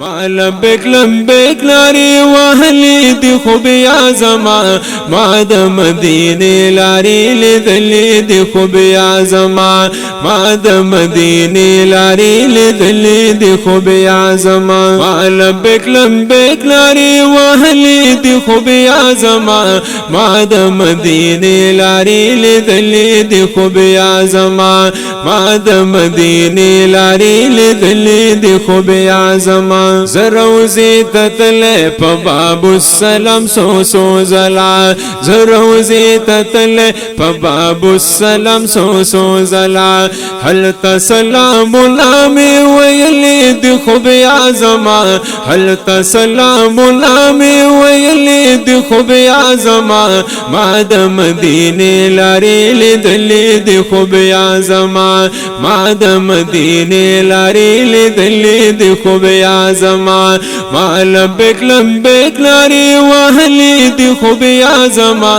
ما لبیک لبیک ناری وهلی دی خوب یا زما ما د مدینه لاری لیدلی دی خوب یا زما ما د مدینه لاری لیدلی دی خوب یا زما ما لبیک لبیک ناری وهلی دی خوب یا زما ما د مدینه لاری لیدلی دی خوب یا زما ما د مدینه لاری لیدلی دی خوب یا زما زروزی تتل په باب السلام سو زلا زروزی تتل په باب السلام سو زلا هل تسلام نامی ویلی دی خوب یا زما هل تسلام نامی ویلی دی خوب یا زما ما د مدینه لاری لیدلی دی خوب یا زما ما د مدینه لاری لیدلی دی خوب یا زما ما لبیک لبیک لاری وهلی دی خوب یا زما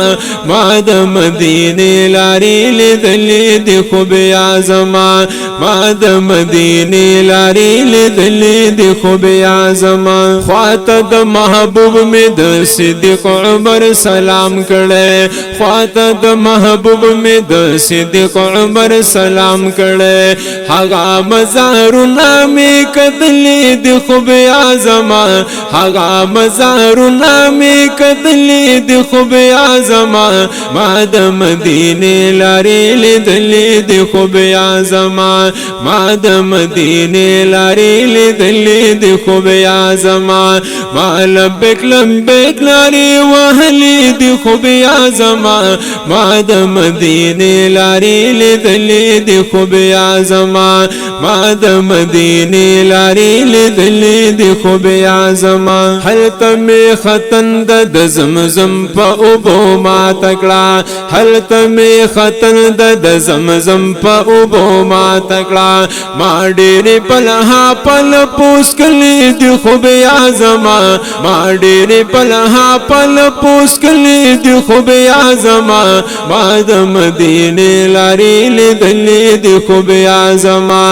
ما د مدینه لاری لیدلی دی خوب یا زما ما د مدینه لاری لیدلی دی خوب یا زما خواته د محبوب می د صدیق عمر سلام کړه خواته د محبوب می د صدیق عمر سلام کړه هغه مزارونه می کتلی دی خوب یا زما هغه مزارونه می کتلی دی خوب یا زما ما د مدینه لاری لیدلی دی خوب یا زما ما د مدینه لاری لیدلی دی خوب یا زما ما لبیک لبیک لاری وهلی دی خوب یا زما ما د مدینه لاری لیدلی دی خوب یا زما ما د مدینه لاری لیدلی دی خوب یا زما حلت می ختن د زمزم په اوبو ما تکړه حلت می ختن د زمزم په اوبو ما تکړه ما ډېر پلها پل پوس کلی دی خوب یا زما ما ډېر پلها پل پوس کلی دی خوب یا زما ما د مدینه لاری لیدلی دی خوب یا زما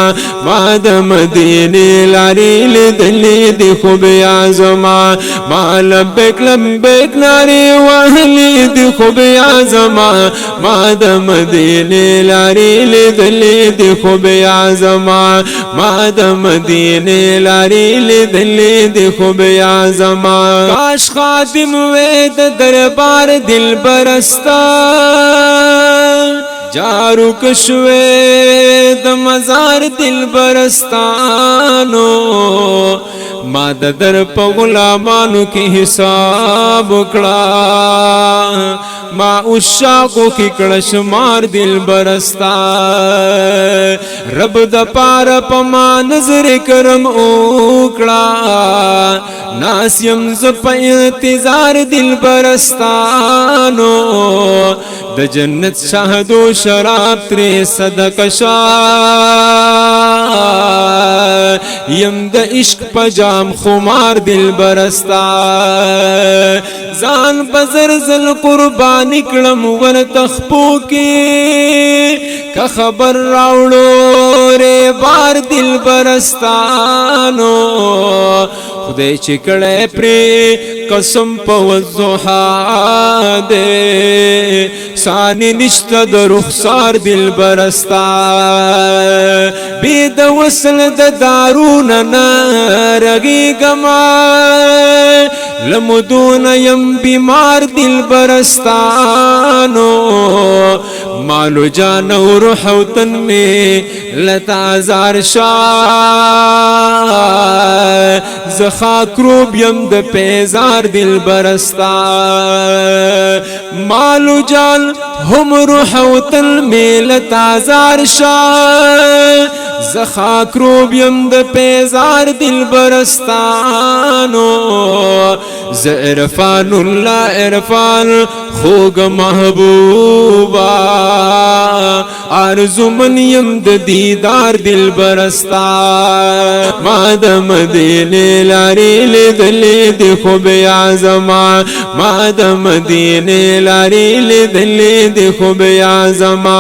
ما د مدینه لاری لیدلی دی خوب یا زما ما لبیک لبیک ناری وهلی دی خوب یا زما ما د مدینه لاری لیدلی دی خوب یا زما ما د مدینه لاری لیدلی دی خوب یا زما کاش خادم وید دربار دل برستا جارو کشوے د مزار دل برستانو ما د در په غلامانو کې حساب وکړه ما عشاقو کې کړه شمار دل برستا رب د پار په ما نظر کرم وکړه ناسیم ز په انتظار دل برستانو د جنت شهد و شراب ترې صدقه یم د عشق په جام خمار دل برستا ځان بزر زل قربانی کړم ورته خپو کې که خبر راوړو ری بار دل برستانو خدای چې کړه پرې قسم په وضحا دے ثانی نشته د رخسار دل برستا بید وصل د دارون نارگی گما لمدون یم بیمار دل برستانو مالو جان و روح و تن میں لتازار شاہ زخاک روب یم د پیزار دل برستا مالو جان هم روح و تن میں لتازار شاہ زخاک روب یم د پیزار دل برستانو ز عرفان اللہ عرفان خوگ محبوبا آرزو من یم د دیدار دل برستا ما د مدینه لاری لیدلی دی خوب اعظما ما د مدینه لاری لیدلی دی خوب اعظما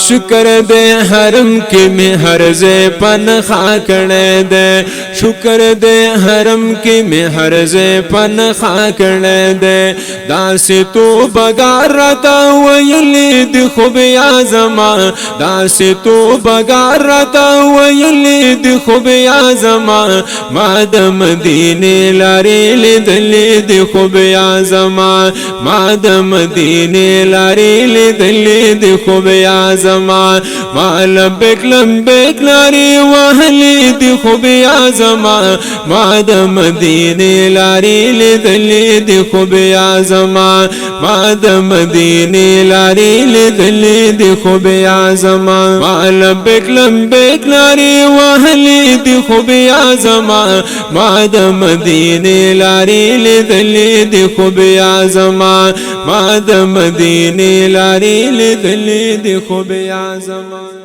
شکر دے حرم کے میں ہر زه پنخا کړه دې شکر دې حرم کې مې هر زه پنخا کړه دې داسې تو بګار راته ویلې دې خو بیا زما داسې تو بګار راته ویلې دې خو بیا زما ما د مدینه لارې لیدلې دې خو بیا زما ما د مدینه لارې لیدلې دې خو بیا زما ما لبیک لبیک لارې وهلې دې خو بیا زما ما د مدینه لارې لیدلې دې خو بیا زما ما د مدینه لارې لیدلې دې خو بیا زما ما لبیک لبیک لارې وهلې دې خو بیا زما ما د مدینه لارې لیدلې دې خو بیا زما ما د مدینه لارې لیدلې دې خو بیا زما